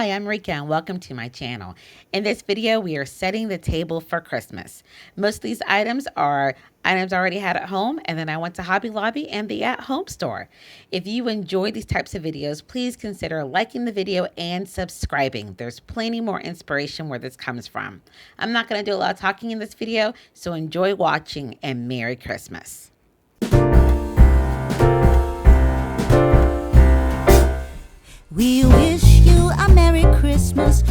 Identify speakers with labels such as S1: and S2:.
S1: Hi, I'm Rika and welcome to my channel. In this video, we are setting the table for Christmas. Most of these items are items I already had at home, and then I went to Hobby Lobby and the at-home store. If you enjoy these types of videos, please consider liking the video and subscribing. There's plenty more inspiration where this comes from. I'm not going to do a lot of talking in this video, so enjoy watching and Merry Christmas.
S2: We wish you a Merry Christmas.